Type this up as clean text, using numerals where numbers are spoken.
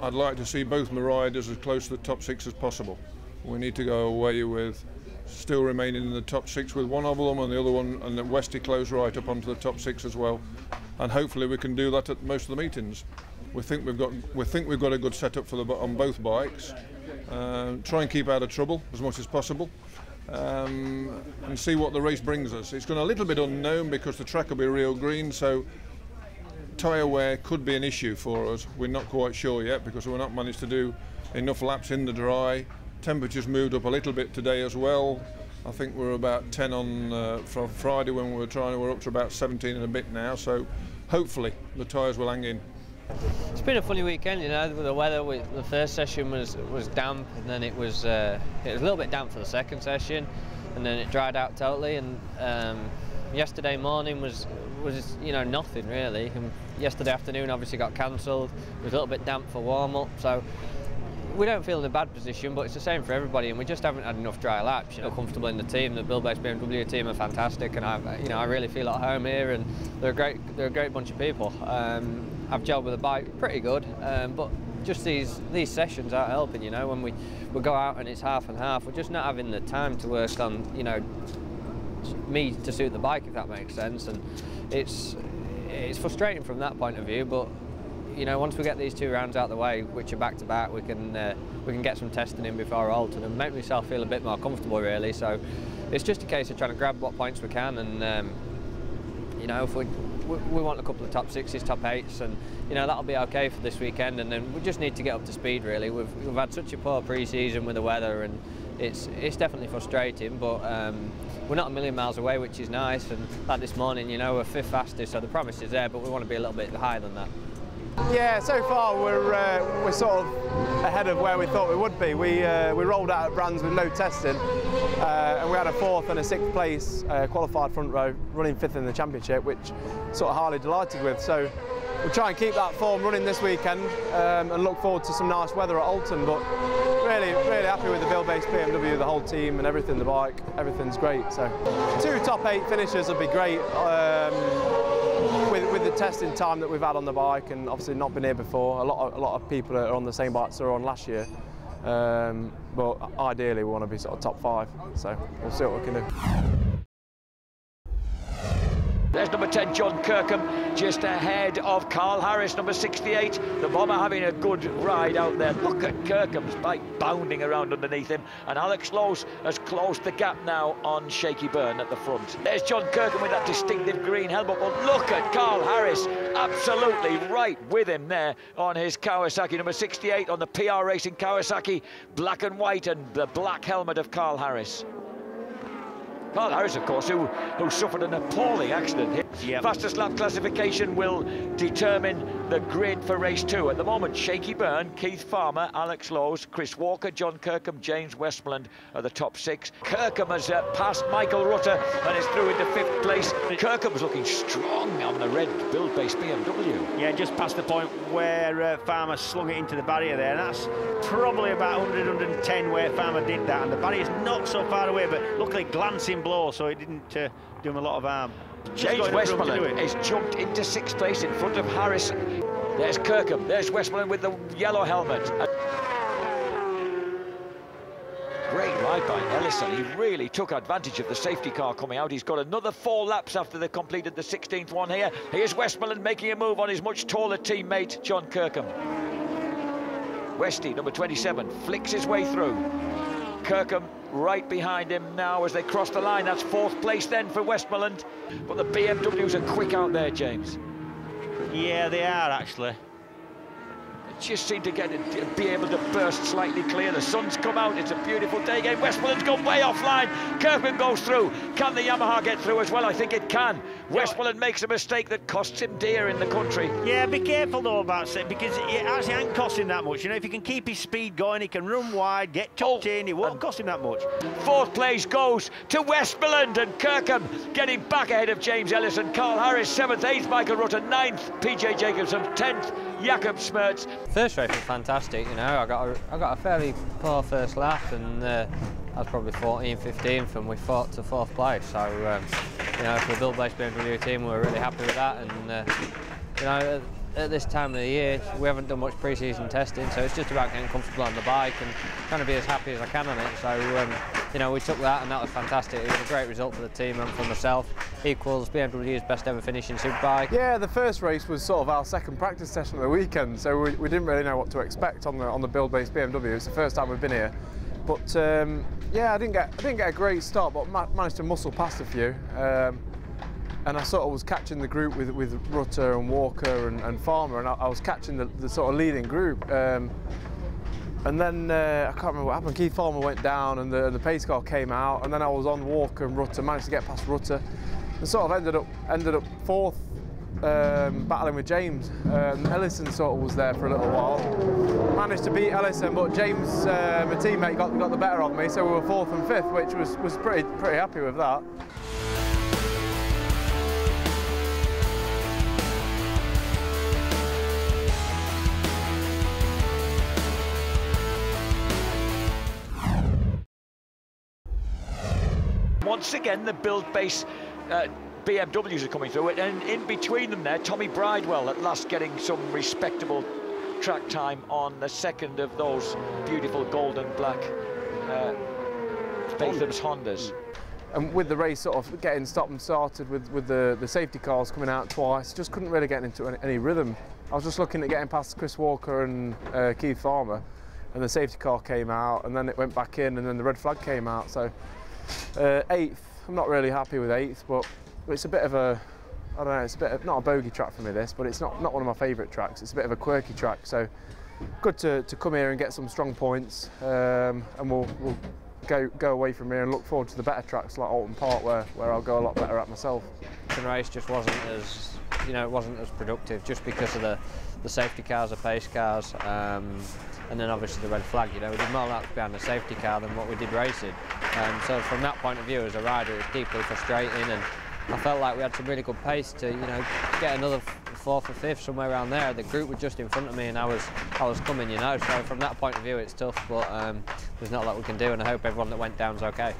I'd like to see both my riders as close to the top 6 as possible. We need to go away with still remaining in the top 6 with one of them, and the other one, and then Westy close right up onto the top 6 as well. And hopefully we can do that at most of the meetings. We think we've got a good setup for on both bikes. Try and keep out of trouble as much as possible, and see what the race brings us. It's going to a little bit unknown because the track will be real green, so tyre wear could be an issue for us. We're not quite sure yet because we've not managed to do enough laps in the dry. Temperatures moved up a little bit today as well. I think we're about 10 on from Friday when we were trying. We're up to about 17 and a bit now, so hopefully the tyres will hang in. It's been a funny weekend, you know, with the weather. The first session was damp, and then it was a little bit damp for the second session, and then it dried out totally. And yesterday morning was you know, nothing really. And yesterday afternoon obviously got cancelled. It was a little bit damp for warm up, so we don't feel in a bad position, but it's the same for everybody, and we just haven't had enough dry laps. You know, comfortable in the team. The Buildbase BMW team are fantastic, and I really feel at home here, and they're a great bunch of people. I've gelled with the bike pretty good, but just these sessions aren't helping. You know, when we go out and it's half and half, we're just not having the time to work on, you know, me to suit the bike, if that makes sense, and it's frustrating from that point of view. But you know, once we get these 2 rounds out the way, which are back to back, we can get some testing in before Alton and make myself feel a bit more comfortable, really. So it's just a case of trying to grab what points we can, and you know, if we want a couple of top 6s, top 8s, and you know, that'll be okay for this weekend. And then we just need to get up to speed, really. We've had such a poor pre-season with the weather, and it's definitely frustrating, but we're not a million miles away, which is nice. And like this morning, you know, we're 5th fastest, so the promise is there, but we want to be a little bit higher than that. Yeah, so far we're sort of ahead of where we thought we would be. We rolled out at Brands with no testing, and we had a 4th and a 6th place qualified front row, running 5th in the championship, which sort of highly delighted with. So we'll try and keep that form running this weekend, and look forward to some nice weather at Alton. But really happy with the Buildbase BMW, the whole team and everything, the bike, everything's great. So 2 top 8 finishes would be great. With the testing time that we've had on the bike, and obviously not been here before, a lot of people are on the same bikes that were on last year. But ideally, we want to be sort of top 5. So we'll see what we can do. There's number 10, John Kirkham, just ahead of Carl Harris, number 68. The bomber having a good ride out there. Look at Kirkham's bike bounding around underneath him. And Alex Lowe's has closed the gap now on Shaky Byrne at the front. There's John Kirkham with that distinctive green helmet. But look at Carl Harris, absolutely right with him there on his Kawasaki. Number 68 on the PR Racing Kawasaki, black and white, and the black helmet of Carl Harris. Carl Harris, of course, who suffered an appalling accident. Yep. Fastest lap classification will determine the grid for race 2. At the moment, Shaky Byrne, Keith Farmer, Alex Lowe's, Chris Walker, John Kirkham, James Westmoreland are the top 6. Kirkham has passed Michael Rutter and is through into 5th place. Kirkham's looking strong on the red Buildbase BMW. Yeah, just past the point where Farmer slung it into the barrier there. And that's probably about 100, 110 where Farmer did that. And the barrier's not so far away, but luckily glancing blow, so it didn't do him a lot of harm. James Westmoreland is jumped into 6th place in front of Harris. There's Kirkham, there's Westmoreland with the yellow helmet. Great ride by Ellison. He really took advantage of the safety car coming out. He's got another 4 laps after they completed the 16th one here. Here's Westmoreland making a move on his much taller teammate, John Kirkham. Westy, number 27, flicks his way through. Kirkham right behind him now as they cross the line. That's 4th place then for Westmoreland. But the BMWs are quick out there, James. Yeah, they are actually. They just seem to be able to burst slightly clear. The sun's come out. It's a beautiful day again. Westmoreland's gone way offline. Kirkham goes through. Can the Yamaha get through as well? I think it can. Westmoreland makes a mistake that costs him dear in the country. Yeah, be careful though about it, because it actually ain't costing that much. You know, if he can keep his speed going, he can run wide, get tucked in, it won't cost him that much. 4th place goes to Westmoreland, and Kirkham getting back ahead of James Ellison. Carl Harris 7th, 8th Michael Rutter, 9th PJ Jacobson, 10th Jakob Smertz. First race was fantastic, you know. I got a fairly poor first lap, and I was probably 14th, 15th, and we fought to 4th place. So, you know, for the Buildbase BMW team, we were really happy with that. And you know, at this time of the year, we haven't done much pre-season testing, so it's just about getting comfortable on the bike and trying to be as happy as I can on it. So, you know, we took that and that was fantastic. It was a great result for the team and for myself. Equals BMW's best ever finish in Superbike. Yeah, the first race was sort of our second practice session of the weekend, so we didn't really know what to expect on the Buildbase BMW. It's the first time we've been here. But yeah, I didn't get a great start, but managed to muscle past a few. And I sort of was catching the group with Rutter and Walker and Farmer, and I was catching the sort of leading group. And then I can't remember what happened. Keith Farmer went down, and the pace car came out, and then I was on Walker and Rutter, managed to get past Rutter, and sort of ended up fourth, battling with James. Ellison sort of was there for a little while. Managed to beat Ellison, but James, my teammate, got the better of me, so we were fourth and fifth, which was pretty happy with that. Once again, the Buildbase BMWs are coming through it, and in between them there, Tommy Bridewell at last getting some respectable track time on the second of those beautiful gold and black Statham's Hondas. And with the race sort of getting stopped and started with the safety cars coming out twice, just couldn't really get into any rhythm. I was just looking at getting past Chris Walker and Keith Farmer, and the safety car came out, and then it went back in, and then the red flag came out. So 8th, I'm not really happy with 8th, but it's a bit of a, I don't know, it's a bit of, not a bogey track for me this, but it's not one of my favourite tracks. It's a bit of a quirky track, so good to come here and get some strong points, and we'll go away from here and look forward to the better tracks like Alton Park, where I'll go a lot better at myself. The race just wasn't as, you know, it wasn't as productive just because of the safety cars, the pace cars, and then obviously the red flag. You know, we did more laps behind the safety car than what we did racing. So from that point of view, as a rider, it was deeply frustrating, and I felt like we had some really good pace to, you know, get another fourth or fifth, somewhere around there. The group was just in front of me, and I was coming, you know. So from that point of view, it's tough, but there's not a lot we can do, and I hope everyone that went down is okay.